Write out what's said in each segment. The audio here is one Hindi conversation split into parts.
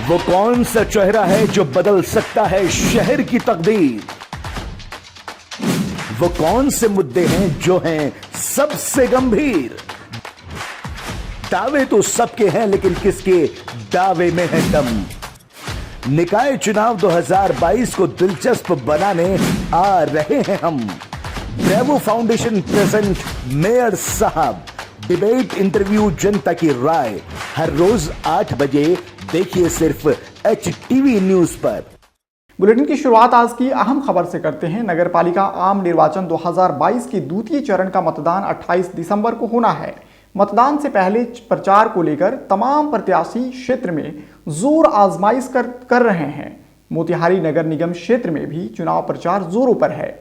वो कौन सा चेहरा है जो बदल सकता है शहर की तकदीर? वो कौन से मुद्दे हैं जो हैं सबसे गंभीर? दावे तो सबके हैं, लेकिन किसके दावे में है दम? निकाय चुनाव 2022 को दिलचस्प बनाने आ रहे हैं हम। ब्रेवो फाउंडेशन प्रेजेंट मेयर साहब डिबेट इंटरव्यू जनता की राय, हर रोज 8 बजे देखिए सिर्फ HTV न्यूज पर। बुलेटिन की शुरुआत आज की अहम खबर से करते हैं। नगरपालिका आम निर्वाचन 2022 के द्वितीय चरण का मतदान 28 दिसंबर को होना है। मतदान से पहले प्रचार को लेकर तमाम प्रत्याशी क्षेत्र में जोर आजमाइश कर रहे हैं। मोतिहारी नगर निगम क्षेत्र में भी चुनाव प्रचार जोरों पर है।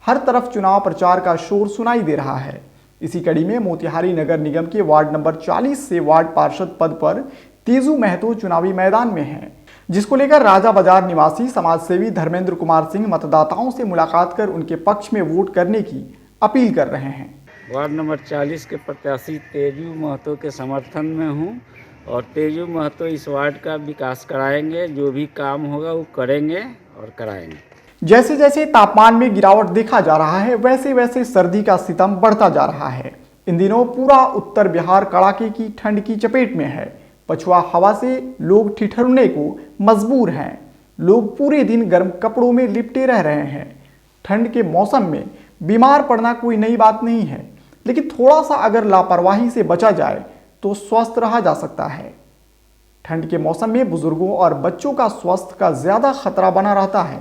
हर तरफ चुनाव प्रचार का शोर सुनाई दे रहा है। इसी कड़ी में मोतिहारी नगर निगम के वार्ड नंबर 40 से वार्ड पार्षद पद पर तेजू महतो चुनावी मैदान में हैं, जिसको लेकर राजा बाजार निवासी समाजसेवी धर्मेंद्र कुमार सिंह मतदाताओं से मुलाकात कर उनके पक्ष में वोट करने की अपील कर रहे हैं। वार्ड नंबर 40 के प्रत्याशी तेजू महतो के समर्थन में हूं और तेजू महतो इस वार्ड का विकास कराएंगे। जो भी काम होगा वो करेंगे और कराएंगे। जैसे जैसे तापमान में गिरावट देखा जा रहा है, वैसे वैसे सर्दी का सितम बढ़ता जा रहा है। इन दिनों पूरा उत्तर बिहार कड़ाके की ठंड की चपेट में है। पछुआ हवा से लोग ठिठुरने को मजबूर हैं। लोग पूरे दिन गर्म कपड़ों में लिपटे रह रहे हैं। ठंड के मौसम में बीमार पड़ना कोई नई बात नहीं है, लेकिन थोड़ा सा अगर लापरवाही से बचा जाए तो स्वस्थ रहा जा सकता है। ठंड के मौसम में बुजुर्गों और बच्चों का स्वास्थ्य का ज्यादा खतरा बना रहता है,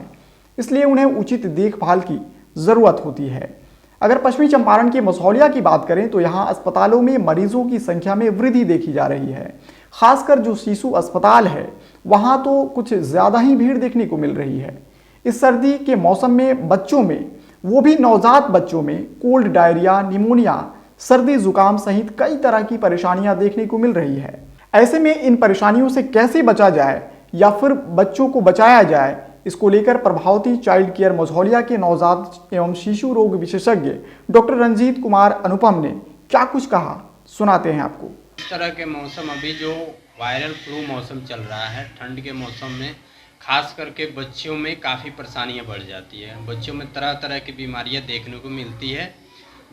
इसलिए उन्हें उचित देखभाल की जरूरत होती है। अगर पश्चिमी चंपारण के मसौलिया की बात करें तो यहाँ अस्पतालों में मरीजों की संख्या में वृद्धि देखी जा रही है। खासकर जो शिशु अस्पताल है वहाँ तो कुछ ज्यादा ही भीड़ देखने को मिल रही है। इस सर्दी के मौसम में बच्चों में, वो भी नवजात बच्चों में कोल्ड, डायरिया, निमोनिया, सर्दी जुकाम सहित कई तरह की परेशानियां देखने को मिल रही है। ऐसे में इन परेशानियों से कैसे बचा जाए या फिर बच्चों को बचाया जाए, इसको लेकर प्रभावती चाइल्ड केयर मझौलिया के नवजात एवं शिशु रोग विशेषज्ञ डॉक्टर रंजीत कुमार अनुपम ने क्या कुछ कहा, सुनाते हैं आपको। इस तरह के मौसम, अभी जो वायरल फ्लू मौसम चल रहा है, ठंड के मौसम में खास करके बच्चों में काफ़ी परेशानियां बढ़ जाती है। बच्चों में तरह तरह की बीमारियां देखने को मिलती है।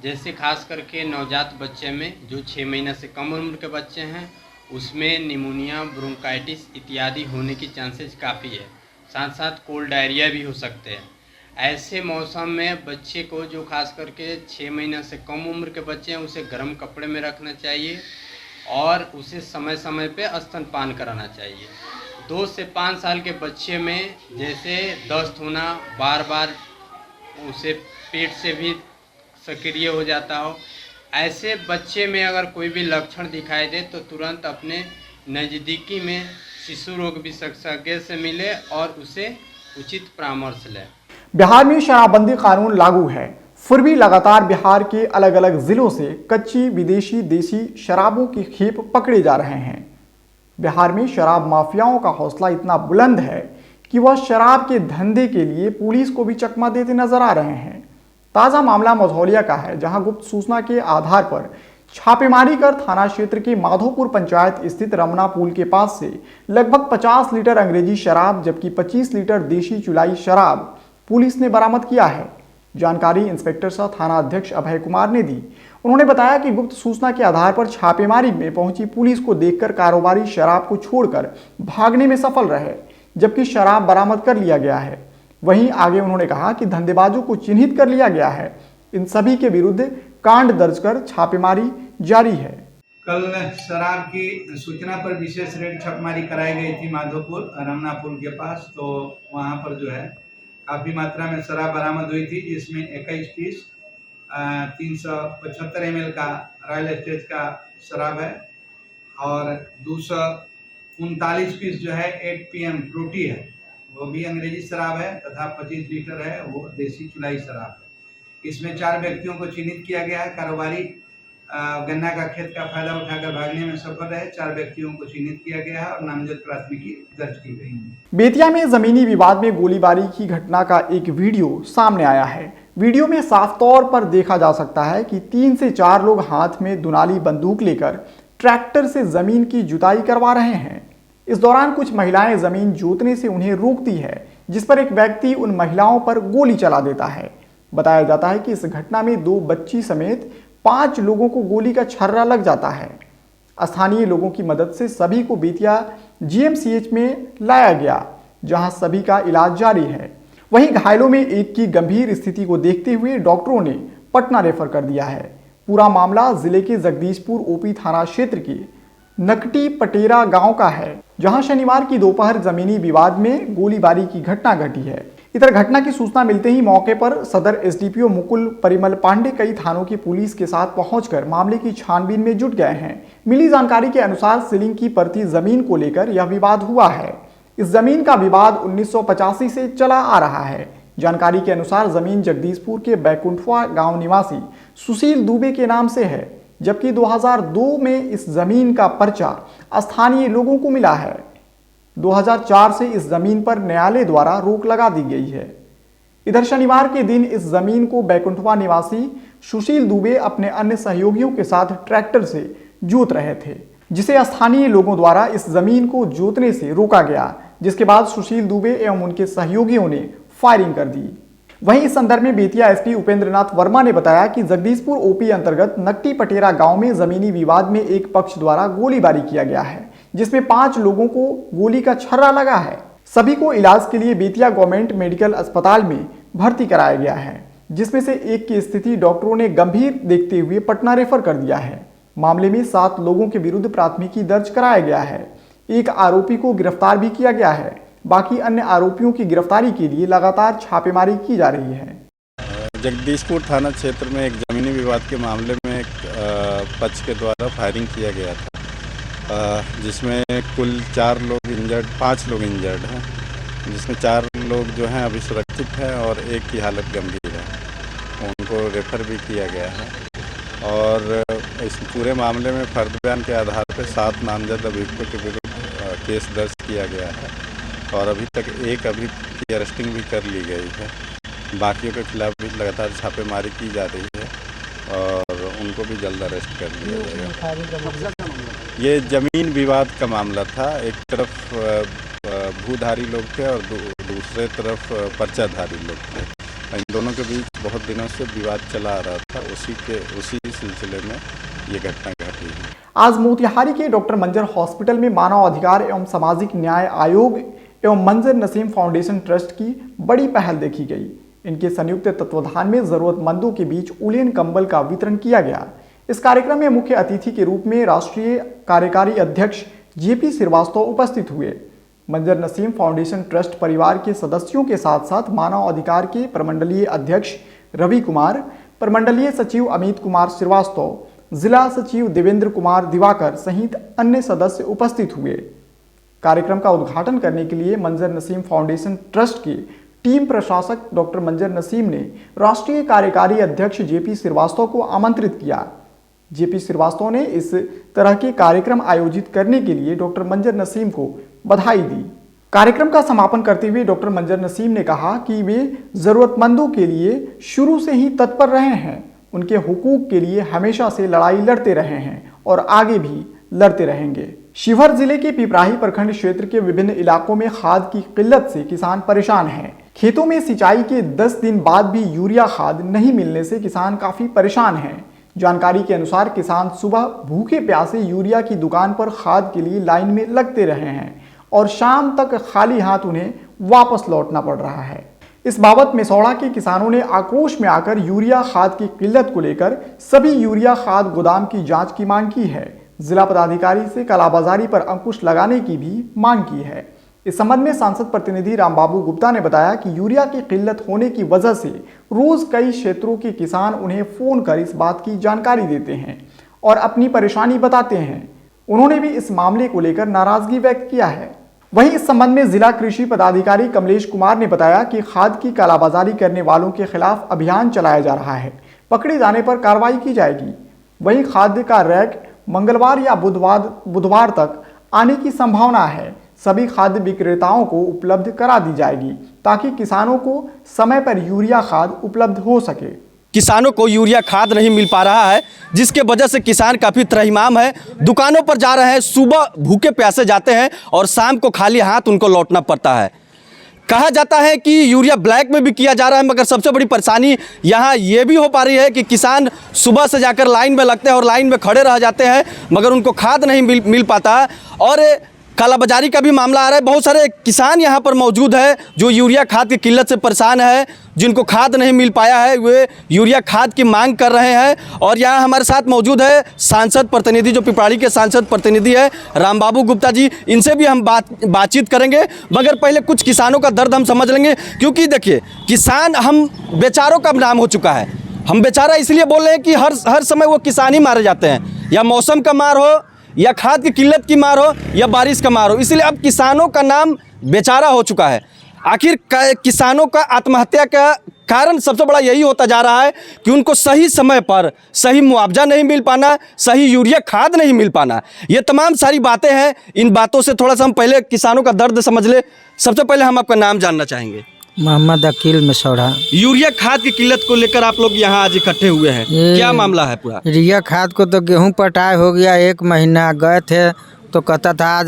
जैसे खास करके नवजात बच्चे में, जो 6 महीने से कम उम्र के बच्चे हैं, उसमें निमोनिया, ब्रोंकाइटिस इत्यादि होने की चांसेस काफ़ी है। साथ साथ कोल्ड, डायरिया भी हो सकते हैं। ऐसे मौसम में बच्चे को, जो खास करके 6 महीने से कम उम्र के बच्चे हैं, उसे गर्म कपड़े में रखना चाहिए और उसे समय समय पे स्तनपान कराना चाहिए। 2 से 5 साल के बच्चे में जैसे दस्त होना, बार बार उसे पेट से भी सक्रिय हो जाता हो, ऐसे बच्चे में अगर कोई भी लक्षण दिखाई दे तो तुरंत अपने नज़दीकी में शिशु रोग विशेषज्ञ से मिले और उसे उचित परामर्श लें। बिहार में शराबबंदी कानून लागू है, फिर भी लगातार बिहार के अलग अलग जिलों से कच्ची, विदेशी, देसी शराबों की खेप पकड़े जा रहे हैं। बिहार में शराब माफियाओं का हौसला इतना बुलंद है कि वह शराब के धंधे के लिए पुलिस को भी चकमा देते नजर आ रहे हैं। ताजा मामला मझौलिया का है, जहां गुप्त सूचना के आधार पर छापेमारी कर थाना क्षेत्र के माधोपुर पंचायत स्थित रमना पुल के पास से लगभग 50 लीटर अंग्रेजी शराब जबकि 25 लीटर देशी चुलाई शराब पुलिस ने बरामद किया है। जानकारी इंस्पेक्टर सह थाना अध्यक्ष अभय कुमार ने दी। उन्होंने बताया कि गुप्त सूचना के आधार पर छापेमारी में पहुंची पुलिस को देखकर कारोबारी शराब को छोड़कर भागने में सफल रहे, जबकि शराब बरामद कर लिया गया है। वहीं आगे उन्होंने कहा कि धंधेबाजों को चिन्हित कर लिया गया है। इन सभी के विरुद्ध कांड दर्ज कर छापेमारी जारी है। कल शराब की सूचना पर विशेष रेड छापेमारी कराई गई थी माधोपुर रमना पुल के पास। तो वहां पर जो है काफ़ी मात्रा में शराब बरामद हुई थी, जिसमें 21 पीस 375 ml का रॉयल स्टेज का शराब है और 239 पीस जो है 8 PM फ्रूटी है, वो भी अंग्रेजी शराब है, तथा 25 लीटर है वो देसी चुलाई शराब है। इसमें 4 व्यक्तियों को चिन्हित किया गया है। कारोबारी गन्ना का खेत का फायदा उठाकर भागने में सफल रहे। 4 व्यक्तियों को चिन्हित किया गया है और नामजद प्राथमिकी दर्ज की गई है। बेतिया में जमीनी विवाद में गोलीबारी की घटना का एक वीडियो सामने आया है। वीडियो में साफ तौर पर देखा जा सकता है कि 3 से 4 लोग हाथ में दुनाली बंदूक लेकर ट्रैक्टर से जमीन की जुताई करवा रहे हैं। इस दौरान कुछ महिलाएं जमीन जोतने से उन्हें रोकती है, जिस पर एक व्यक्ति उन महिलाओं पर गोली चला देता है। बताया जाता है कि इस घटना में 2 बच्ची समेत 5 लोगों को गोली का छर्रा लग जाता है। स्थानीय लोगों की मदद से सभी को बेतिया जीएमसीएच में लाया गया, जहां सभी का इलाज जारी है। वहीं घायलों में एक की गंभीर स्थिति को देखते हुए डॉक्टरों ने पटना रेफर कर दिया है। पूरा मामला जिले के जगदीशपुर ओपी थाना क्षेत्र के नकटी पटेरा गांव का है, जहां शनिवार की दोपहर जमीनी विवाद में गोलीबारी की घटना घटी है। इधर घटना की सूचना मिलते ही मौके पर सदर एसडीपीओ मुकुल परिमल पांडे कई थानों की पुलिस के साथ पहुंचकर मामले की छानबीन में जुट गए हैं। मिली जानकारी के अनुसार सीलिंग की परती जमीन को लेकर यह विवाद हुआ है। इस जमीन का विवाद 1985 से चला आ रहा है। जानकारी के अनुसार जमीन जगदीशपुर के बैकुंठवा गांव निवासी सुशील दुबे के नाम से है, जबकि 2002 में इस जमीन का पर्चा स्थानीय लोगों को मिला है। 2004 से इस जमीन पर न्यायालय द्वारा रोक लगा दी गई है। इधर शनिवार के दिन इस जमीन को बैकुंठवा निवासी सुशील दुबे अपने अन्य सहयोगियों के साथ ट्रैक्टर से जोत रहे थे, जिसे स्थानीय लोगों द्वारा इस जमीन को जोतने से रोका गया, जिसके बाद सुशील दुबे एवं उनके सहयोगियों ने फायरिंग कर दी। वहीं इस संदर्भ में बेतिया एसपी उपेंद्रनाथ वर्मा ने बताया कि जगदीशपुर ओपी अंतर्गत नकटी पटेरा गांव में जमीनी विवाद में एक पक्ष द्वारा गोलीबारी किया गया है, जिसमें 5 लोगों को गोली का छर्रा लगा है। सभी को इलाज के लिए बेतिया गवर्नमेंट मेडिकल अस्पताल में भर्ती कराया गया है, जिसमें से एक की स्थिति डॉक्टरों ने गंभीर देखते हुए पटना रेफर कर दिया है। मामले में 7 लोगों के विरुद्ध प्राथमिकी दर्ज कराया गया है। एक आरोपी को गिरफ्तार भी किया गया है। बाकी अन्य आरोपियों की गिरफ्तारी के लिए लगातार छापेमारी की जा रही है। जगदीशपुर थाना क्षेत्र में एक जमीनी विवाद के मामले में एक पक्ष के द्वारा फायरिंग किया गया था, जिसमें कुल 4 लोग इंजर्ड, 5 लोग इंजर्ड हैं, जिसमें 4 लोग जो हैं अभी सुरक्षित हैं और एक की हालत गंभीर है। उनको रेफर भी किया गया है और इस पूरे मामले में फर्द बयान के आधार पर 7 नामजद अभियुक्तों के विरुद्ध केस दर्ज किया गया है और अभी तक एक अभियुक्त की अरेस्टिंग भी कर ली गई है। बाकियों के खिलाफ भी लगातार छापेमारी की जा रही है और उनको भी जल्द अरेस्ट कर लिया जाएगा। ये जमीन विवाद का मामला था। एक तरफ भूधारी लोग थे और दूसरे तरफ पर्चाधारी लोग थे। इन दोनों के बीच बहुत दिनों से विवाद चला आ रहा था। उसी सिलसिले में ये घटना घटी है। आज मोतिहारी के डॉक्टर मंजर हॉस्पिटल में मानव अधिकार एवं सामाजिक न्याय आयोग एवं मंजर नसीम फाउंडेशन ट्रस्ट की बड़ी पहल देखी गई। इनके संयुक्त तत्वाधान में जरूरतमंदों के बीच उलेन कंबल का वितरण किया गया। इस कार्यक्रम में मुख्य अतिथि के रूप में राष्ट्रीय कार्यकारी अध्यक्ष जेपी श्रीवास्तव उपस्थित हुए। मंजर नसीम फाउंडेशन ट्रस्ट परिवार के सदस्यों के साथ साथ मानव अधिकार के प्रमंडलीय अध्यक्ष रवि कुमार, प्रमंडलीय सचिव अमित कुमार श्रीवास्तव, जिला सचिव देवेंद्र कुमार दिवाकर सहित अन्य सदस्य उपस्थित हुए। कार्यक्रम का उद्घाटन करने के लिए मंजर नसीम फाउंडेशन ट्रस्ट की टीम प्रशासक डॉक्टर मंजर नसीम ने राष्ट्रीय कार्यकारी अध्यक्ष जेपी श्रीवास्तव को आमंत्रित किया। जेपी श्रीवास्तव ने इस तरह के कार्यक्रम आयोजित करने के लिए डॉक्टर मंजर नसीम को बधाई दी। कार्यक्रम का समापन करते हुए डॉक्टर मंजर नसीम ने कहा कि वे जरूरतमंदों के लिए शुरू से ही तत्पर रहे हैं, उनके हुकूक के लिए हमेशा से लड़ाई लड़ते रहे हैं और आगे भी लड़ते रहेंगे। शिवहर जिले के पिपराही प्रखंड क्षेत्र के विभिन्न इलाकों में खाद की किल्लत से किसान परेशान हैं। खेतों में सिंचाई के 10 दिन बाद भी यूरिया खाद नहीं मिलने से किसान काफी परेशान हैं। जानकारी के अनुसार किसान सुबह भूखे प्यासे यूरिया की दुकान पर खाद के लिए लाइन में लगते रहे हैं और शाम तक खाली हाथ उन्हें वापस लौटना पड़ रहा है। इस बाबत मेसौड़ा के किसानों ने आक्रोश में आकर यूरिया खाद की किल्लत को लेकर सभी यूरिया खाद गोदाम की जांच की मांग की है। जिला पदाधिकारी से कालाबाजारी पर अंकुश लगाने की भी मांग की है। इस संबंध में सांसद प्रतिनिधि रामबाबू गुप्ता ने बताया कि यूरिया की किल्लत होने की वजह से रोज कई क्षेत्रों के किसान उन्हें फोन कर इस बात की जानकारी देते हैं और अपनी परेशानी बताते हैं। उन्होंने भी इस मामले को लेकर नाराजगी व्यक्त किया है। वहीं इस संबंध में जिला कृषि पदाधिकारी कमलेश कुमार ने बताया कि खाद की कालाबाजारी करने वालों के खिलाफ अभियान चलाया जा रहा है, पकड़े जाने पर कार्रवाई की जाएगी। वहीं खाद्य का रैक मंगलवार या बुधवार तक आने की संभावना है। सभी खाद्य विक्रेताओं को उपलब्ध करा दी जाएगी ताकि किसानों को समय पर यूरिया खाद उपलब्ध हो सके। किसानों को यूरिया खाद नहीं मिल पा रहा है, जिसके वजह से किसान काफ़ी त्रहिमाम है। दुकानों पर जा रहे हैं, सुबह भूखे प्यासे जाते हैं और शाम को खाली हाथ उनको लौटना पड़ता है। कहा जाता है कि यूरिया ब्लैक में भी किया जा रहा है, मगर सबसे बड़ी परेशानी यहाँ ये भी हो पा रही है कि किसान सुबह से जाकर लाइन में लगते हैं और लाइन में खड़े रह जाते हैं, मगर उनको खाद नहीं मिल पाता। और कालाबाजारी का भी मामला आ रहा है। बहुत सारे किसान यहाँ पर मौजूद है जो यूरिया खाद की किल्लत से परेशान है, जिनको खाद नहीं मिल पाया है, वे यूरिया खाद की मांग कर रहे हैं। और यहाँ हमारे साथ मौजूद है सांसद प्रतिनिधि, जो पिपराड़ी के सांसद प्रतिनिधि है रामबाबू गुप्ता जी। इनसे भी हम बातचीत करेंगे, मगर पहले कुछ किसानों का दर्द हम समझ लेंगे। क्योंकि देखिए, किसान हम बेचारों का नाम हो चुका है। हम बेचारा इसलिए बोल रहे हैं कि हर समय वो किसान ही मारे जाते हैं, या मौसम का मार हो, या खाद की किल्लत की मार हो, या बारिश का मार हो। इसलिए अब किसानों का नाम बेचारा हो चुका है। आखिर किसानों का आत्महत्या का कारण सबसे बड़ा यही होता जा रहा है कि उनको सही समय पर सही मुआवजा नहीं मिल पाना, सही यूरिया खाद नहीं मिल पाना। ये तमाम सारी बातें हैं। इन बातों से थोड़ा सा हम पहले किसानों का दर्द समझ ले। सबसे पहले हम आपका नाम जानना चाहेंगे। मोहम्मद अकील मसौड़ा। यूरिया खाद की किल्लत को लेकर आप लोग यहाँ आज इकट्ठे हुए हैं, क्या मामला है पूरा? यूरिया खाद को तो गेहूं पटाई हो गया, 1 महीना गए थे तो कहता था आ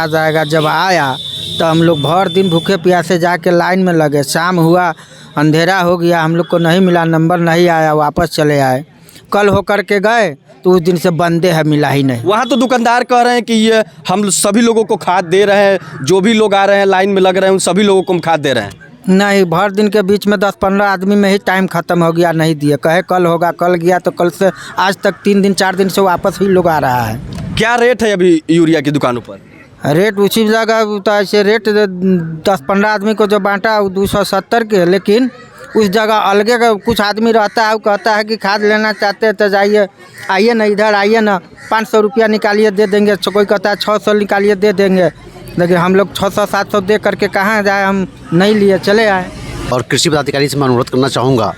जाएगा। जब आया तो हम लोग भर दिन भूखे प्यासे जाके लाइन में लगे। शाम हुआ, अंधेरा हो गया, हम लोग को नहीं मिला, नंबर नहीं आया, वापस चले आए। कल होकर के गए तो उस दिन से बंदे है, मिला ही नहीं। वहाँ तो दुकानदार कह रहे हैं कि ये हम सभी लोगों को खाद दे रहे हैं, जो भी लोग आ रहे हैं लाइन में लग रहे हैं उन सभी लोगों को हम खाद दे रहे हैं। नहीं, भर दिन के बीच में 10-15 आदमी में ही टाइम ख़त्म हो गया, नहीं दिए। कहे कल होगा, कल गया तो कल से आज तक 3 दिन 4 दिन से वापस ही लोग आ रहा है। क्या रेट है अभी यूरिया की दुकानों पर? रेट उसी जगह तो ऐसे रेट 10-15 आदमी को जो बांटा 270 के, लेकिन उस जगह अलगे का कुछ आदमी रहता है, वो कहता है कि खाद लेना चाहते हैं तो जाइए, आइए ना, इधर आइए ना, 500 रुपया निकालिए दे देंगे। कोई कहता है 600 निकालिए दे देंगे, लेकिन हम लोग 600-700 दे करके कहाँ जाए, हम नहीं लिए, चले आए। और कृषि पदाधिकारी से मैं अनुरोध करना चाहूँगा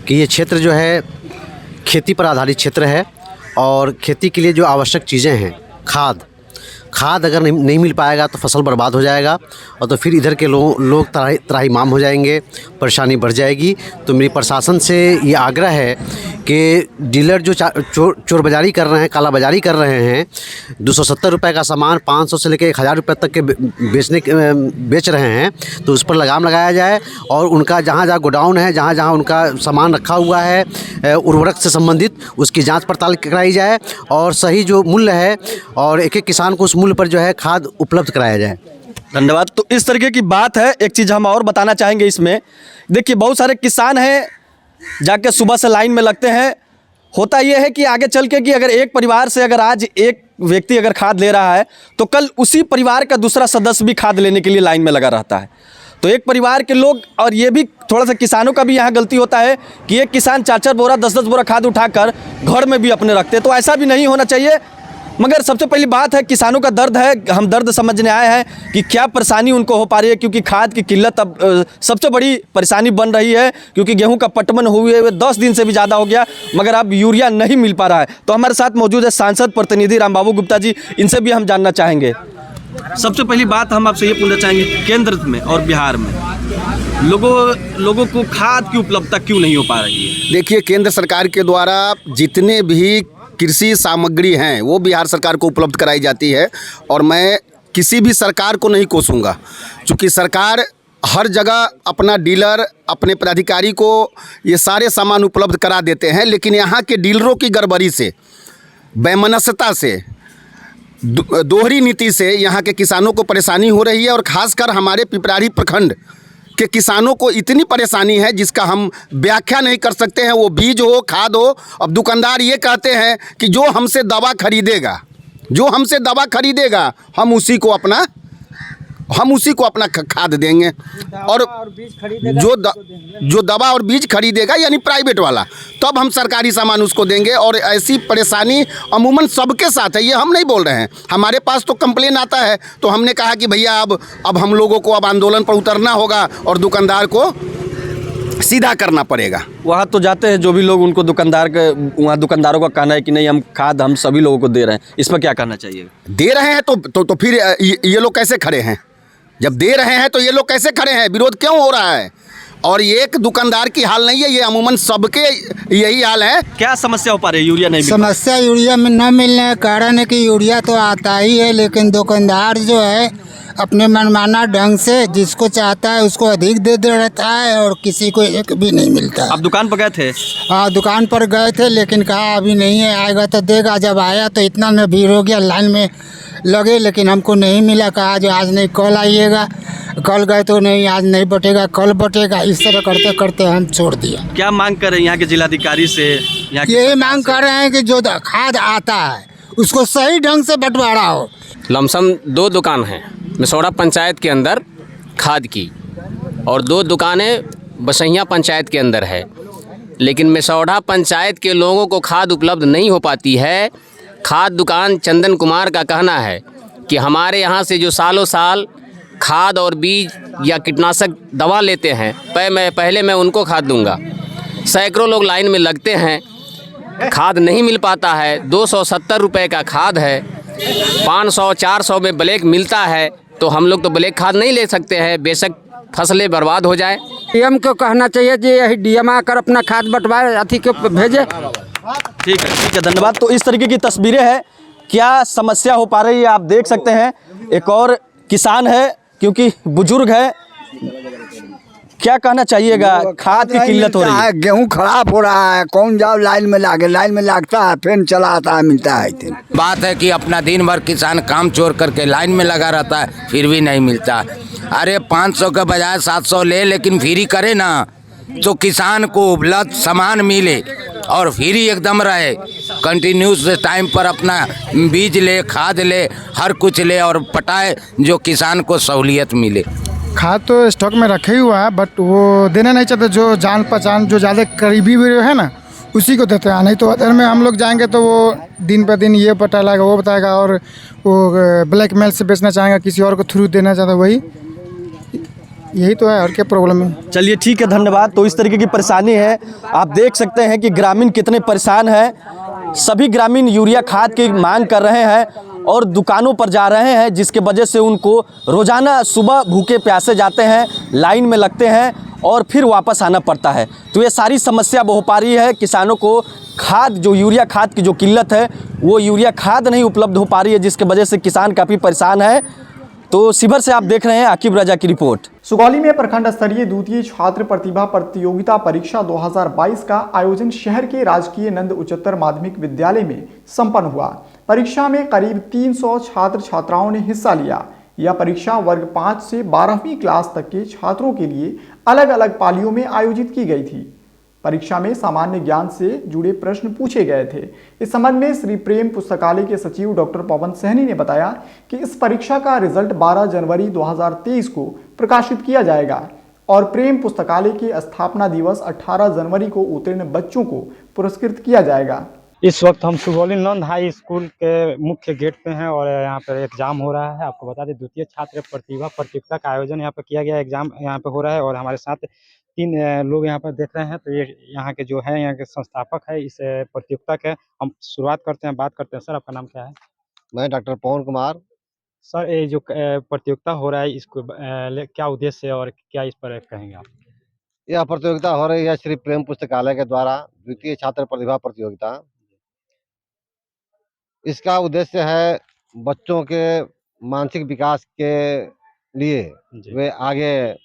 कि ये क्षेत्र जो है खेती पर आधारित क्षेत्र है, और खेती के लिए जो आवश्यक चीज़ें हैं, खाद अगर नहीं मिल पाएगा तो फसल बर्बाद हो जाएगा, और तो फिर इधर के लोग त्राहिमाम हो जाएंगे, परेशानी बढ़ जाएगी। तो मेरी प्रशासन से ये आग्रह है कि डीलर जो चोर बाज़ारी कर रहे हैं, काला बाज़ारी कर रहे हैं, 270 रुपये का सामान 500 से लेकर 1000 रुपये तक के बेच रहे हैं, तो उस पर लगाम लगाया जाए। और उनका जहाँ गोडाउन है, जहाँ उनका सामान रखा हुआ है उर्वरक से संबंधित, उसकी जाँच पड़ताल कराई जाए, और सही जो मूल्य है और एक किसान को उस मूल्य पर जो है खाद उपलब्ध कराया जाए। धन्यवाद। तो इस तरीके की बात है। एक चीज़ हम और बताना चाहेंगे इसमें, देखिए बहुत सारे किसान हैं जाके सुबह से लाइन में लगते हैं। होता यह है कि आगे चल के कि अगर एक परिवार से अगर आज एक व्यक्ति अगर खाद ले रहा है तो कल उसी परिवार का दूसरा सदस्य भी खाद लेने के लिए लाइन में लगा रहता है। तो एक परिवार के लोग, और ये भी थोड़ा सा किसानों का भी यहाँ गलती होता है कि एक किसान 4-4 बोरा 10-10 बोरा खाद उठाकर घर में भी अपने रखते हैं। तो ऐसा भी नहीं होना चाहिए। मगर सबसे पहली बात है, किसानों का दर्द है, हम दर्द समझने आए हैं कि क्या परेशानी उनको हो पा रही है। क्योंकि खाद की किल्लत अब सबसे बड़ी परेशानी बन रही है, क्योंकि गेहूं का पटवन हुए 10 दिन से भी ज़्यादा हो गया, मगर अब यूरिया नहीं मिल पा रहा है। तो हमारे साथ मौजूद है सांसद प्रतिनिधि रामबाबू गुप्ता जी, इनसे भी हम जानना चाहेंगे। सबसे पहली बात हम आपसे ये पूछना चाहेंगे, केंद्र में और बिहार में लोगों को खाद की उपलब्धता क्यों नहीं हो पा रही है? देखिए, केंद्र सरकार के द्वारा जितने भी कृषि सामग्री हैं वो बिहार सरकार को उपलब्ध कराई जाती है, और मैं किसी भी सरकार को नहीं कोसूंगा, क्योंकि सरकार हर जगह अपना डीलर, अपने पदाधिकारी को ये सारे सामान उपलब्ध करा देते हैं। लेकिन यहाँ के डीलरों की गड़बड़ी से, बेमनस्सता से, दोहरी नीति से यहाँ के किसानों को परेशानी हो रही है। और ख़ासकर हमारे पिपराड़ी प्रखंड के किसानों को इतनी परेशानी है जिसका हम व्याख्या नहीं कर सकते हैं। वो बीज हो, खाद हो, अब दुकानदार ये कहते हैं कि जो हमसे दवा खरीदेगा हम उसी को अपना खाद देंगे, और जो दवा और बीज खरीदेगा यानी प्राइवेट वाला, तब हम सरकारी सामान उसको देंगे। और ऐसी परेशानी अमूमन सबके साथ है, ये हम नहीं बोल रहे हैं। हमारे पास तो कंप्लेन आता है, तो हमने कहा कि भैया अब हम लोगों को अब आंदोलन पर उतरना होगा और दुकानदार को सीधा करना पड़ेगा। वहाँ तो जाते हैं जो भी लोग, उनको वहाँ दुकानदारों का कहना है कि नहीं, हम खाद हम सभी लोगों को दे रहे हैं। इस पर क्या कहना चाहिए? दे रहे हैं तो फिर ये लोग कैसे खड़े हैं? जब दे रहे हैं तो ये लोग कैसे खड़े हैं? विरोध क्यों हो रहा है? और एक दुकानदार की हाल नहीं है, ये अमूमन सबके यही हाल है। क्या समस्या हो पा रही है यूरिया नहीं मिल पा समस्या यूरिया में न मिलने का कारण है कि यूरिया तो आता ही है, लेकिन दुकानदार जो है अपने मनमाना ढंग से जिसको चाहता है उसको अधिक दे देता है और किसी को एक भी नहीं मिलता है। आप दुकान पर गए थे? हाँ, दुकान पर गए थे, लेकिन कहा अभी नहीं है, आएगा तो देगा। जब आया तो इतना में भीड़ हो गया, लाइन में लगे, लेकिन हमको नहीं मिला। कहा जो आज नहीं कल आइएगा, कल गए तो नहीं, आज नहीं बटेगा कल बटेगा। इस तरह करते करते हम छोड़ दिया। क्या मांग कर रहे हैं यहाँ के जिलाधिकारी से? यहाँ की यही सरकार मांग से? कर रहे हैं कि जो खाद आता है उसको सही ढंग से बंटवारा हो। लमसम 2 दुकान हैं मिसौड़ा पंचायत के अंदर खाद की, और 2 दुकानें बसैया पंचायत के अंदर है, लेकिन मिसौड़ा पंचायत के लोगों को खाद उपलब्ध नहीं हो पाती है। खाद दुकान चंदन कुमार का कहना है कि हमारे यहाँ से जो सालों साल खाद और बीज या कीटनाशक दवा लेते हैं, पहले मैं उनको खाद दूंगा। सैकड़ों लोग लाइन में लगते हैं, खाद नहीं मिल पाता है। 270 रुपये का खाद है, 500-400 में ब्लैक मिलता है, तो हम लोग तो ब्लैक खाद नहीं ले सकते हैं, बेशक फसलें बर्बाद हो जाए। डीएम को कहना चाहिए कि यही डीएम आकर अपना खाद बंटवाए, अथी को भेजे। ठीक है, धन्यवाद। तो इस तरीके की तस्वीरें हैं, क्या समस्या हो पा रही है आप देख सकते हैं। एक और किसान है, क्योंकि बुजुर्ग है, क्या कहना चाहिएगा? खाद की किल्लत हो रही है, गेहूँ खराब हो रहा है, कौन जाओ लाइन में लागे, लाइन में लागता है, फिर चला आता है, मिलता है। बात है कि अपना दिन भर किसान काम छोड़ करके लाइन में लगा रहता है, फिर भी नहीं मिलता। अरे 500 के बजाय 700 ले, लेकिन फ्री करे ना, तो किसान को उपलब्ध सामान मिले और फ्री एकदम रहे, कंटिन्यूस टाइम पर अपना बीज ले, खाद ले, हर कुछ ले और पटाए, जो किसान को सहूलियत मिले। खाद तो स्टॉक में रखे ही हुआ है, बट वो देना नहीं चाहते। जो जान पहचान जो ज़्यादा करीबी भी है ना, उसी को देते हैं। नहीं तो अदर में हम लोग जाएंगे तो वो दिन पर दिन ये बताएगा वो बताएगा, और वो ब्लैक मेल से बेचना चाहेगा, किसी और को थ्रू देना चाहता है। वही यही तो है, और क्या प्रॉब्लम है। चलिए ठीक है, धन्यवाद। तो इस तरीके की परेशानी है, आप देख सकते हैं कि ग्रामीण कितने परेशान हैं। सभी ग्रामीण यूरिया खाद की मांग कर रहे हैं और दुकानों पर जा रहे हैं, जिसके वजह से उनको रोज़ाना सुबह भूखे प्यासे जाते हैं, लाइन में लगते हैं और फिर वापस आना पड़ता है। तो ये सारी समस्या हो पा रही है किसानों को। खाद जो यूरिया खाद की जो किल्लत है, वो यूरिया खाद नहीं उपलब्ध हो पा रही है, जिसके वजह से किसान काफ़ी परेशान है। तो शिवर से आप देख रहे हैं आकिब राजा की रिपोर्ट। सुगौली में प्रखंड स्तरीय द्वितीय छात्र प्रतिभा प्रतियोगिता परीक्षा 2022 का आयोजन शहर के राजकीय नंद उच्चतर माध्यमिक विद्यालय में संपन्न हुआ। परीक्षा में करीब 300 छात्र छात्राओं ने हिस्सा लिया। यह परीक्षा वर्ग 5 से 12वीं क्लास तक के छात्रों के लिए अलग अलग पालियों में आयोजित की गई थी। परीक्षा में सामान्य ज्ञान से जुड़े प्रश्न पूछे गए थे। इस संबंध में श्री प्रेम पुस्तकालय के सचिव डॉक्टर पवन सहनी ने बताया कि इस परीक्षा का रिजल्ट 12 जनवरी 2023 को प्रकाशित किया जाएगा और प्रेम पुस्तकालय के स्थापना दिवस 18 जनवरी को उत्तीर्ण बच्चों को पुरस्कृत किया जाएगा। इस वक्त हम सुगौली नंद हाई स्कूल के मुख्य गेट पे हैं और यहाँ पर एग्जाम हो रहा है। आपको बता दें, द्वितीय छात्र प्रतिभा प्रतियोगिता का आयोजन यहाँ पर किया गया। एग्जाम यहाँ पे हो रहा है और हमारे साथ 3 लोग यहाँ पर देख रहे हैं। तो ये यहाँ के जो है, यहाँ के संस्थापक है इस प्रतियोगिता के। हम शुरुआत करते हैं, बात करते हैं। सर, आपका नाम क्या है? मैं डॉक्टर पवन कुमार। सर, ये जो प्रतियोगिता हो रहा है, इसको क्या उद्देश्य है और क्या इस पर कहेंगे आप? यह प्रतियोगिता हो रही है श्री प्रेम पुस्तकालय के द्वारा, द्वितीय छात्र प्रतिभा प्रतियोगिता। इसका उद्देश्य है बच्चों के मानसिक विकास के लिए वे आगे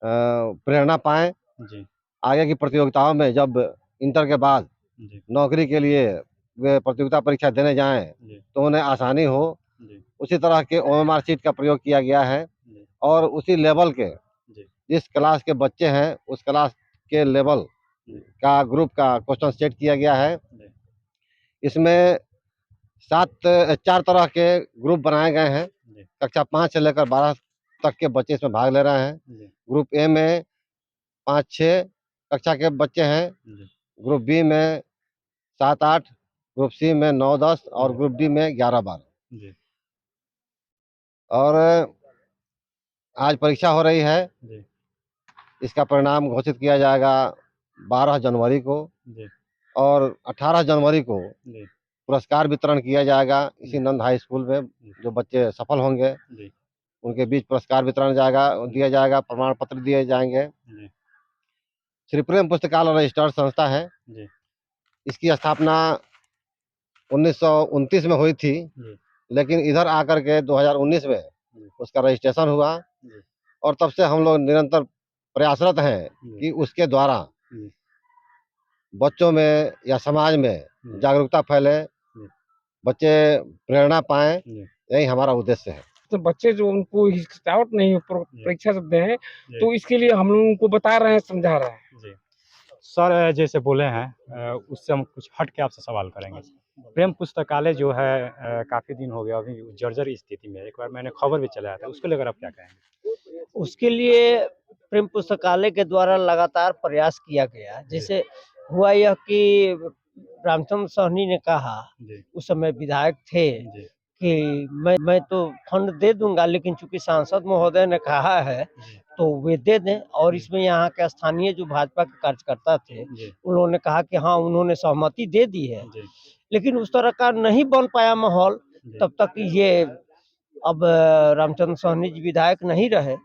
प्रेरणा पाएं। आगे की प्रतियोगिताओं में जब इंटर के बाद नौकरी के लिए वे प्रतियोगिता परीक्षा देने जाएं तो उन्हें आसानी हो। उसी तरह के OMR शीट का प्रयोग किया गया है और उसी लेवल के जिस क्लास के बच्चे हैं उस क्लास के लेवल का ग्रुप का क्वेश्चन सेट किया गया है। इसमें 4 तरह के ग्रुप बनाए गए हैं। कक्षा 5 से लेकर 12 तक के बच्चे इसमें भाग ले रहे हैं। ग्रुप ए में 5-6 कक्षा के बच्चे हैं, ग्रुप बी में 7-8, ग्रुप सी में 9-10 और ग्रुप डी में 11-12। और आज परीक्षा हो रही है। इसका परिणाम घोषित किया जाएगा 12 जनवरी को और 18 जनवरी को पुरस्कार वितरण किया जाएगा इसी नंद हाई स्कूल में। जो बच्चे सफल होंगे उनके बीच पुरस्कार वितरण दिया जाएगा, प्रमाण पत्र दिए जाएंगे। श्री प्रेम पुस्तकालय रजिस्टर्ड संस्था है जी। इसकी स्थापना 1929 में हुई थी, लेकिन इधर आकर के 2019 में उसका रजिस्ट्रेशन हुआ और तब से हम लोग निरंतर प्रयासरत हैं कि उसके द्वारा बच्चों में या समाज में जागरूकता फैले, बच्चे प्रेरणा पाएं, यही हमारा उद्देश्य है। तो बच्चे जो उनको हिचकिचाहट नहीं परीक्षा देते हैं, तो इसके लिए हम लोग उनको बता रहे हैं, समझा रहे हैं। सर जैसे बोले हैं उससे हम कुछ हट के आपसे सवाल करेंगे। प्रेम पुस्तकालय जो है काफ़ी दिन हो गया अभी जर्जर स्थिति में, एक बार मैंने खबर भी चलाया था, उसको लेकर आप क्या कहेंगे? उसके लिए प्रेम पुस्तकालय के द्वारा लगातार प्रयास किया गया। जैसे हुआ यह कि रामचंद्र सहनी ने कहा, उस समय विधायक थे, कि मैं तो फंड दे दूंगा, लेकिन चूंकि सांसद महोदय ने कहा है तो वे दे दें। और इसमें यहाँ के स्थानीय जो भाजपा के कार्यकर्ता थे, उन्होंने कहा कि हाँ, उन्होंने सहमति दे दी है, लेकिन उस तरह का नहीं बन पाया माहौल। तब तक ये अब रामचंद्र सहनी जी विधायक नहीं रहे,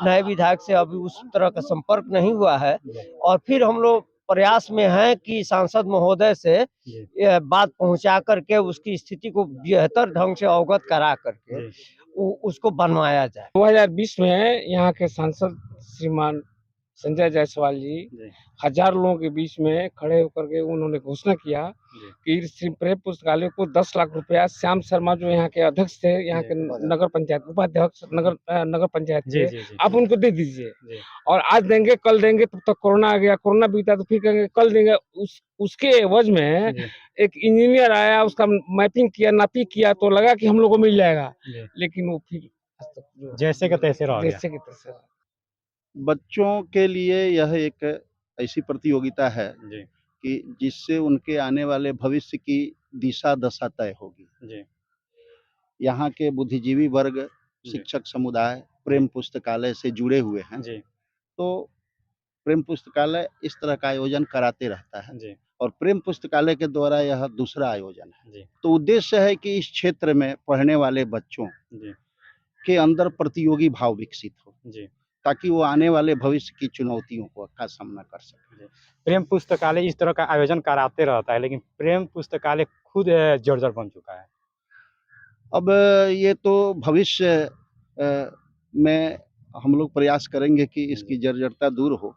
नए विधायक से अभी उस तरह का संपर्क नहीं हुआ है। और फिर हम लोग प्रयास में हैं कि सांसद महोदय से यह बात पहुंचा करके उसकी स्थिति को बेहतर ढंग से अवगत करा करके उसको बनवाया जाए। 2020 में यहाँ के सांसद श्रीमान संजय जायसवाल जी 1000 लोगों के बीच में खड़े होकर के उन्होंने घोषणा किया कि श्री प्रेम पुस्तकालय को 10 लाख रुपया, श्याम शर्मा जो यहाँ के अध्यक्ष थे, यहाँ के नगर पंचायत उपाध्यक्ष नगर पंचायत थे, आप उनको दे दीजिए। और आज देंगे, कल देंगे, तब तक कोरोना आ गया, कोरोना बीता तो फिर कहेंगे कल देंगे। उसके एवज में एक इंजीनियर आया, उसका मैपिंग किया, नापी किया, तो लगा कि हम लोग को मिल जाएगा, लेकिन वो फिर जैसे का तैसे रह गया। बच्चों के लिए यह एक ऐसी प्रतियोगिता है कि जिससे उनके आने वाले भविष्य की दिशा दशा तय होगी। यहाँ के बुद्धिजीवी वर्ग, शिक्षक समुदाय प्रेम पुस्तकालय से जुड़े हुए हैं, तो प्रेम पुस्तकालय इस तरह का आयोजन कराते रहता है और प्रेम पुस्तकालय के द्वारा यह दूसरा आयोजन है। तो उद्देश्य है कि इस क्षेत्र में पढ़ने वाले बच्चों के अंदर प्रतियोगी भाव विकसित हो, ताकि वो आने वाले भविष्य की चुनौतियों का सामना कर सके। प्रेम पुस्तकालय इस तरह का आयोजन कराते रहता है, लेकिन प्रेम पुस्तकालय खुद जर्जर बन चुका है। अब ये तो भविष्य में हम लोग प्रयास करेंगे कि इसकी जर्जरता दूर हो,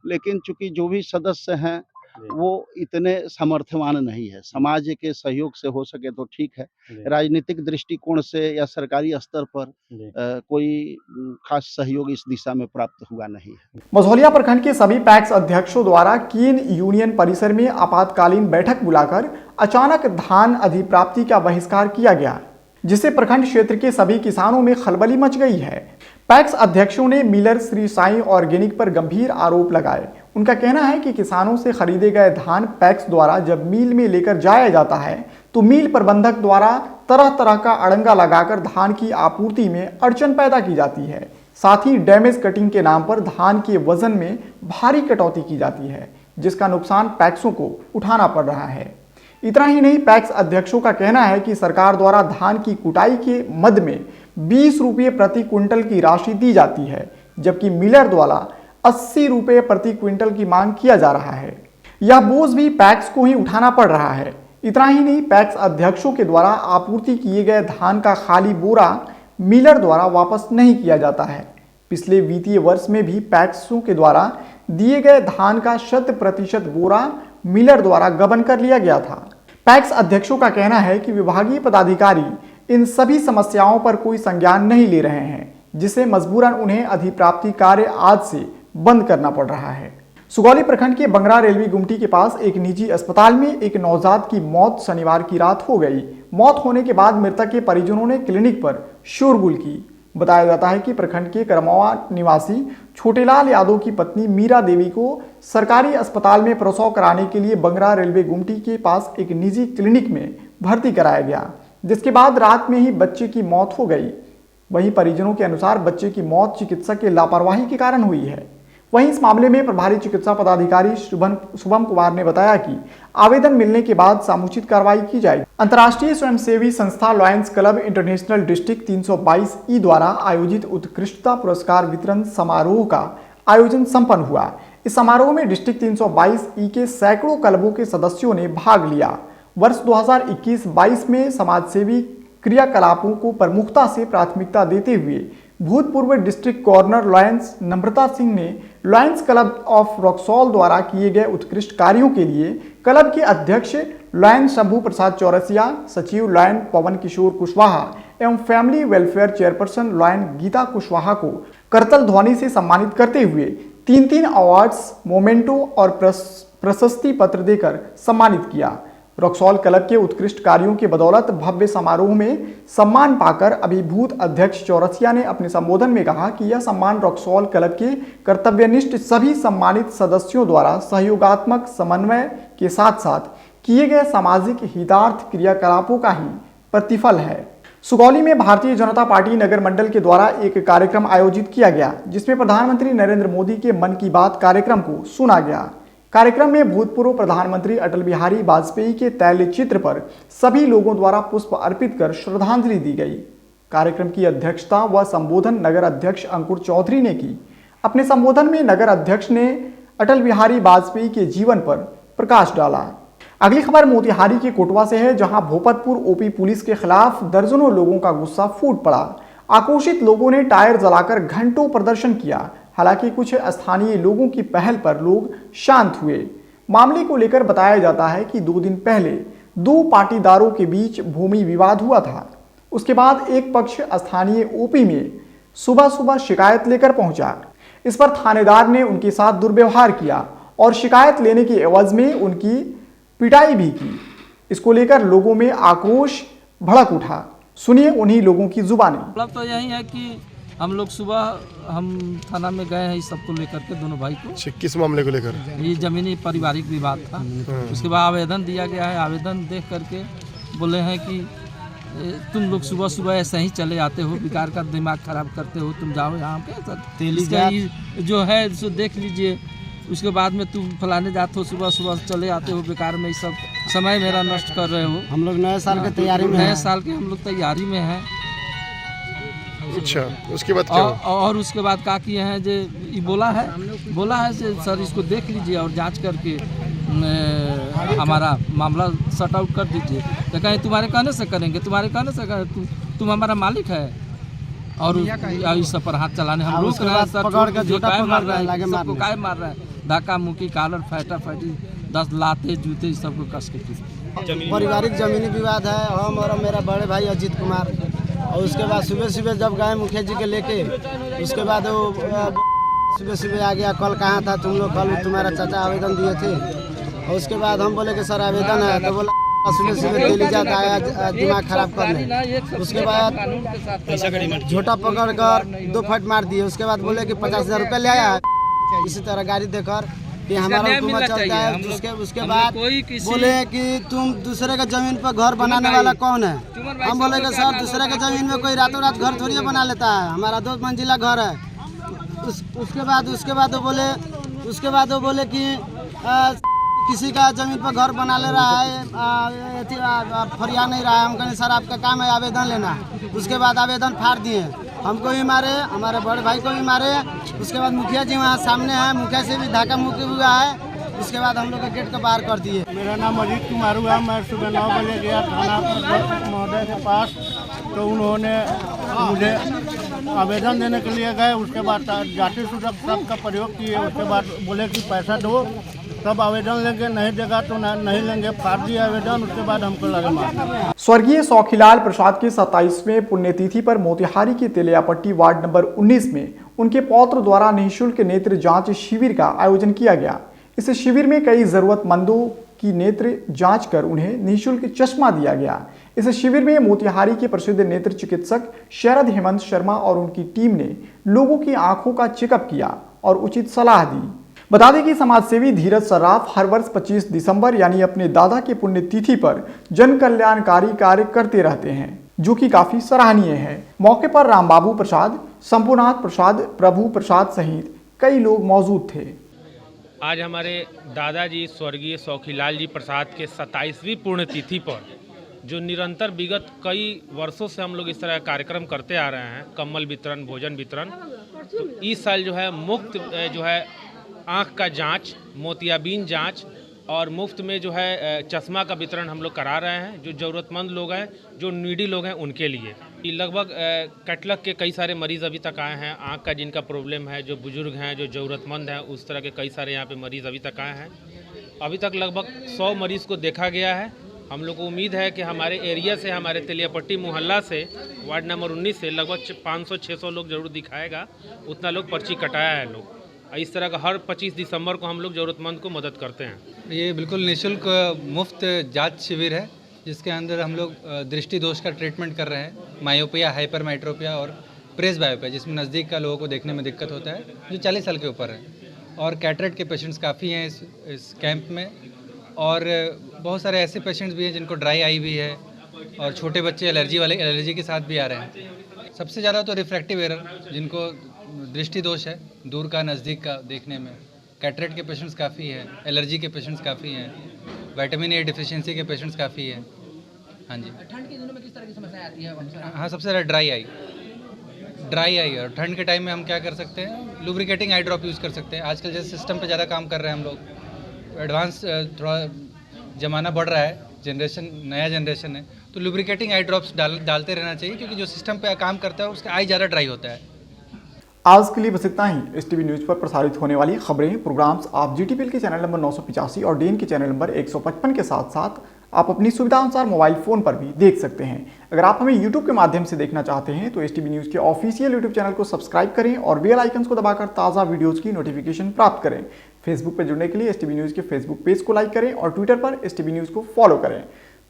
लेकिन चूंकि जो भी सदस्य हैं वो इतने समर्थवान नहीं है। समाज के सहयोग से हो सके तो ठीक है, राजनीतिक दृष्टिकोण से या सरकारी स्तर पर कोई खास सहयोग इस दिशा में प्राप्त हुआ नहीं है। मझौलिया प्रखंड के सभी पैक्स अध्यक्षों द्वारा कीन यूनियन परिसर में आपातकालीन बैठक बुलाकर अचानक धान अधिप्राप्ति का बहिष्कार किया गया, जिससे प्रखंड क्षेत्र के सभी किसानों में खलबली मच गई है। पैक्स अध्यक्षों ने मिलर श्री साईं ऑर्गेनिक पर गंभीर आरोप लगाए। उनका कहना है कि किसानों से खरीदे गए धान पैक्स द्वारा जब मिल में लेकर जाया जाता है तो मिल प्रबंधक द्वारा तरह तरह का अड़ंगा लगाकर धान की आपूर्ति में अड़चन पैदा की जाती है। साथ ही डैमेज कटिंग के नाम पर धान के वजन में भारी कटौती की जाती है, जिसका नुकसान पैक्सों को उठाना पड़ रहा है। इतना ही नहीं, पैक्स अध्यक्षों का कहना है कि सरकार द्वारा धान की कुटाई के मद में 20 रुपये प्रति क्विंटल की राशि दी जाती है, जबकि मिलर द्वारा 80 रुपये प्रति क्विंटल की मांग किया जा रहा है। यह बोझ भी पैक्स को ही उठाना पड़ रहा है। इतना ही नहीं, पैक्स अध्यक्षों के द्वारा आपूर्ति किए गए धान का खाली बोरा मिलर द्वारा वापस नहीं किया जाता है। पिछले वित्तीय वर्ष में भी पैक्सों के द्वारा दिए गए धान का 100% बोरा मिलर द्वारा गबन कर लिया गया था। पैक्स अध्यक्षों का कहना है कि विभागीय पदाधिकारी इन सभी समस्याओं पर कोई संज्ञान नहीं ले रहे हैं, जिससे मजबूरन उन्हें अधिप्राप्ति कार्य आज से बंद करना पड़ रहा है। सुगौली प्रखंड के बंगरा रेलवे गुमटी के पास एक निजी अस्पताल में एक नवजात की मौत शनिवार की रात हो गई। मौत होने के बाद मृतक के परिजनों ने क्लिनिक पर शोरगुल की। बताया जाता है कि प्रखंड के करमवा निवासी छोटेलाल यादव की पत्नी मीरा देवी को सरकारी अस्पताल में प्रसव कराने के लिए बंगरा रेलवे गुमटी के पास एक निजी क्लिनिक में भर्ती कराया गया, जिसके बाद रात में ही बच्चे की मौत हो गई। वहीं परिजनों के अनुसार बच्चे की मौत चिकित्सक के लापरवाही के कारण हुई है। वहीं इस मामले में प्रभारी चिकित्सा पदाधिकारी शुभम कुमार ने बताया कि आवेदन मिलने के बाद समुचित कार्रवाई की जाएगी। अंतर्राष्ट्रीय स्वयंसेवी संस्था लॉयंस क्लब इंटरनेशनल डिस्ट्रिक्ट 322 द्वारा आयोजित उत्कृष्टता पुरस्कार वितरण समारोह का आयोजन संपन्न हुआ। इस समारोह में डिस्ट्रिक्ट 322 ई के सैकड़ों क्लबों के सदस्यों ने भाग लिया। वर्ष 2021-22 में समाजसेवी क्रियाकलापों को प्रमुखता से प्राथमिकता देते हुए भूतपूर्व डिस्ट्रिक्ट कॉर्नर लॉयंस नम्रता सिंह ने लॉयंस क्लब ऑफ रक्सौल द्वारा किए गए उत्कृष्ट कार्यों के लिए क्लब के अध्यक्ष लॉयन शंभू प्रसाद चौरसिया, सचिव लॉयन पवन किशोर कुशवाहा एवं family welfare chairperson lion Geeta Kushwaha को करतल ध्वनि से सम्मानित करते हुए 3 अवार्ड्स, मोमेंटो और प्रशस्ति पत्र देकर सम्मानित किया। रक्सौल क्लब के उत्कृष्ट कार्यों के बदौलत भव्य समारोह में सम्मान पाकर अभिभूत अध्यक्ष चौरसिया ने अपने संबोधन में कहा कि यह सम्मान रक्सौल क्लब के कर्तव्यनिष्ठ सभी सम्मानित सदस्यों द्वारा सहयोगात्मक समन्वय के साथ साथ किए गए सामाजिक हितार्थ क्रियाकलापों का ही प्रतिफल है। सुगौली में भारतीय जनता पार्टी नगर मंडल के द्वारा एक कार्यक्रम आयोजित किया गया, जिसमें प्रधानमंत्री नरेंद्र मोदी के मन की बात कार्यक्रम को सुना गया। कार्यक्रम में भूतपूर्व प्रधानमंत्री अटल बिहारी वाजपेयी के तैल चित्र पर सभी लोगों द्वारा पुष्प अर्पित कर श्रद्धांजलि दी गई। कार्यक्रम की अध्यक्षता व संबोधन नगर अध्यक्ष अंकुर चौधरी ने की। अपने संबोधन में नगर अध्यक्ष ने अटल बिहारी वाजपेयी के जीवन पर प्रकाश डाला। अगली खबर मोतिहारी के कोटवा से है, जहां भोपतपुर ओपी पुलिस के खिलाफ दर्जनों लोगों का गुस्सा फूट पड़ा। आक्रोशित लोगों ने टायर जलाकर घंटों प्रदर्शन किया। हालांकि कुछ स्थानीय लोगों की पहल पर लोग शांत हुए। मामले को लेकर बताया जाता है कि 2 दिन पहले 2 पाटीदारों के बीच भूमि विवाद हुआ था। उसके बाद एक पक्ष स्थानीय ओपी में सुबह सुबह शिकायत लेकर पहुंचा। इस पर थानेदार ने उनके साथ दुर्व्यवहार किया और शिकायत लेने के एवज में उनकी पिटाई भी की। इसको लेकर लोगों में आक्रोश भड़क उठा। सुनिए उन्हीं लोगों की जुबानी। मतलब तो यही है कि हम लोग सुबह हम थाना में गए हैं इस सबको लेकर के, दोनों भाई को। किस मामले को लेकर? ये जमीनी पारिवारिक विवाद था। उसके बाद आवेदन दिया गया है। आवेदन देख करके बोले हैं कि तुम लोग सुबह सुबह ऐसे ही चले आते हो, बेकार का दिमाग खराब करते हो, तुम जाओ यहाँ पे जो है सो देख लीजिए। उसके बाद में तुम फलाने जाते हो, सुबह सुबह चले आते हो, बेकार में सब समय मेरा नष्ट कर रहे हो। हम लोग नए साल की तैयारी में, नए साल के हम लोग तैयारी में हैं। अच्छा, उसके बाद क्या? और उसके बाद क्या किए हैं जे बोला है जे सर इसको देख लीजिए और जांच करके हमारा मामला सॉर्ट आउट कर दीजिए। तो कहीं तुम्हारे कहने से करेंगे, तुम्हारे कहने से तुम हमारा मालिक है। और इस सब पर हाथ चलाने हम रोक रहे हैं सर, जो काय मार रहे हैं, सबको काय मार रहे हैं, धक्का मुक्की, कालर फैटा फैटी, 10 लाते जूते सबको कस के। पारिवारिक जमीनी विवाद है, हम और मेरा बड़े भाई अजीत कुमार। और उसके बाद सुबह सुबह जब गए मुखिया जी के लेके, उसके बाद वो सुबह सुबह आ गया, कल कहाँ था तुम लोग, कल तुम्हारा चाचा आवेदन दिए थे। और उसके बाद हम बोले कि सर आवेदन है, तो बोला सुबह सुबह दिल्ली जाता आया दिमाग खराब करने। उसके बाद झोटा पकड़ कर 2 फट मार दिए। उसके बाद बोले कि 50,000 रुपये ले आया। इसी तरह गाड़ी देकर कि हमारा हुकूमत चलता है। उसके बाद बोले कि तुम दूसरे के जमीन पर घर बनाने वाला कौन है? हम बोले कि सर दूसरे के जमीन में कोई रातों रात घर थोड़ी बना लेता है, हमारा 2 मंजिला घर है। उसके बाद वो बोले कि किसी का जमीन पर घर बना ले रहा है, फरिया नहीं रहा है। हम कहें सर आपका काम है आवेदन लेना। उसके बाद आवेदन फाड़ दिए, हमको भी मारे, हमारे बड़े भाई को भी मारे। उसके बाद मुखिया जी वहाँ सामने है, मुखिया से भी धक्का मुक्की हुआ है। उसके बाद हम लोग का गेट को बाहर कर दिए। मेरा नाम अजीत कुमार हुआ। मैं सुबह 9 बजे गया थाना महोदय के पास, तो उन्होंने मुझे आवेदन देने के लिए गए। उसके बाद जाति सूचक शब्द का प्रयोग किए। उसके बाद बोले कि पैसा दो तब आवेदन लेंगे, नहीं देगा तो नहीं लेंगे। फाड़ दिया आवेदन। उसके बाद हमको लगे मार। स्वर्गीय सौखीलाल प्रसाद के 27वें पुण्यतिथि पर मोतिहारी के तेलियापट्टी वार्ड नंबर 19 में उनके पौत्र द्वारा निःशुल्क नेत्र जांच शिविर का आयोजन किया गया। इस शिविर में कई जरूरतमंदों की नेत्र जांच कर उन्हें निःशुल्क चश्मा दिया गया। इस शिविर में मोतिहारी के प्रसिद्ध नेत्र चिकित्सक शरद हेमंत शर्मा और उनकी टीम ने लोगों की आंखों का चेकअप किया और उचित सलाह दी। बता दें कि समाजसेवी धीरज सर्राफ हर वर्ष 25 दिसंबर यानी अपने दादा की पुण्यतिथि पर जन कल्याणकारी कार्य करते रहते हैं, जो कि काफी सराहनीय है। मौके पर रामबाबू प्रसाद, शंभुनाथ प्रसाद, प्रभु प्रसाद सहित कई लोग मौजूद थे। आज हमारे दादाजी स्वर्गीय सौखीलाल जी प्रसाद के 27वीं पुण्यतिथि पर जो निरंतर विगत कई वर्षों से हम लोग इस तरह का कार्यक्रम करते आ रहे हैं, कम्बल वितरण, भोजन वितरण, तो इस साल जो है मुफ्त जो है आँख का जांच, मोतियाबिंद जांच और मुफ्त में जो है चश्मा का वितरण हम लोग करा रहे हैं। जो ज़रूरतमंद लोग हैं, जो नीडी लोग हैं, उनके लिए लगभग कैटलग के कई सारे मरीज़ अभी तक आए हैं। आँख का जिनका प्रॉब्लम है, जो बुज़ुर्ग हैं, जो ज़रूरतमंद हैं, उस तरह के कई सारे यहाँ पे मरीज़ अभी तक आए हैं। अभी तक लगभग 100 मरीज़ को देखा गया है। हम लोग को उम्मीद है कि हमारे एरिया से, हमारे तेलियापट्टी मोहल्ला से, वार्ड नंबर 19 से लगभग 500-600 लोग जरूर दिखाएगा। उतना लोग पर्ची कटाया है लोग। इस तरह का हर 25 दिसंबर को हम लोग ज़रूरतमंद को मदद करते हैं। ये बिल्कुल निःशुल्क मुफ्त जांच शिविर है, जिसके अंदर हम लोग दृष्टि दोष का ट्रीटमेंट कर रहे हैं। मायोपिया, हाइपरमेट्रोपिया और प्रेस बायोपिया, जिसमें नज़दीक का लोगों को देखने में दिक्कत होता है, जो 40 साल के ऊपर है। और कैटरेक्ट के पेशेंट्स काफ़ी हैं इस कैंप में। और बहुत सारे ऐसे पेशेंट्स भी हैं जिनको ड्राई आई भी है, और छोटे बच्चे एलर्जी के साथ भी आ रहे हैं। सबसे ज़्यादा तो रिफ्रैक्टिव एरर, जिनको दृष्टि दोष है, दूर का नज़दीक का देखने में, कैटरेक्ट के पेशेंट्स काफ़ी हैं, एलर्जी के पेशेंट्स काफ़ी हैं, विटामिन ए डिफिशिएंसी के पेशेंट्स काफ़ी हैं। हाँ जी। ठंड के दिनों में किस तरह की समस्याएं आती है? हाँ, सबसे ज़्यादा ड्राई आई। और ठंड के टाइम में हम क्या कर सकते हैं, लुब्रिकेटिंग आई ड्रॉप यूज़ कर सकते हैं। आजकल जैसे सिस्टम पे ज़्यादा काम कर रहे हैं हम लोग, एडवांस थोड़ा ज़माना बढ़ रहा है, नया जनरेशन है, तो लुब्रिकेटिंग आई ड्रॉप्स डालते रहना चाहिए, क्योंकि जो सिस्टम पे काम करता है उसका आई ज़्यादा ड्राई होता है। आज के लिए बस इतना ही। STV न्यूज़ पर प्रसारित होने वाली खबरें, प्रोग्राम्स आप GTPL के चैनल नंबर 985 और DN के चैनल नंबर 155 के साथ साथ आप अपनी सुविधा अनुसार मोबाइल फ़ोन पर भी देख सकते हैं। अगर आप हमें YouTube के माध्यम से देखना चाहते हैं तो STV न्यूज़ के ऑफिशियल YouTube चैनल को सब्सक्राइब करें और बेल आइकन्स को दबाकर ताज़ा वीडियोज़ की नोटिफिकेशन प्राप्त करें। फेसबुक पर जुड़ने के लिए STV न्यूज़ के फेसबुक पेज को लाइक करें और ट्विटर पर STV न्यूज़ को फॉलो करें।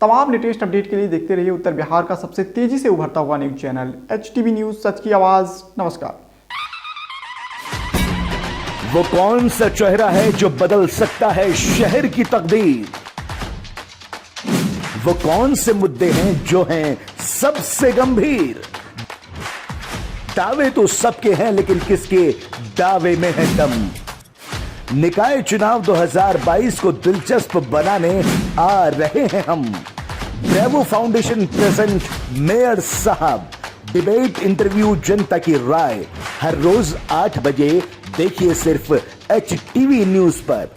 तमाम लेटेस्ट अपडेट के लिए देखते रहिए उत्तर बिहार का सबसे तेजी से उभरता हुआ न्यूज़ चैनल HTV न्यूज़, सच की आवाज़। नमस्कार। वो कौन सा चेहरा है जो बदल सकता है शहर की तकदीर? वो कौन से मुद्दे हैं जो हैं सबसे गंभीर? दावे तो सबके हैं, लेकिन किसके दावे में है दम? निकाय चुनाव 2022 को दिलचस्प बनाने आ रहे हैं हम। ब्रेवो फाउंडेशन प्रेजेंट मेयर साहब डिबेट, इंटरव्यू, जनता की राय, हर रोज 8 बजे देखिए सिर्फ HTV न्यूज पर।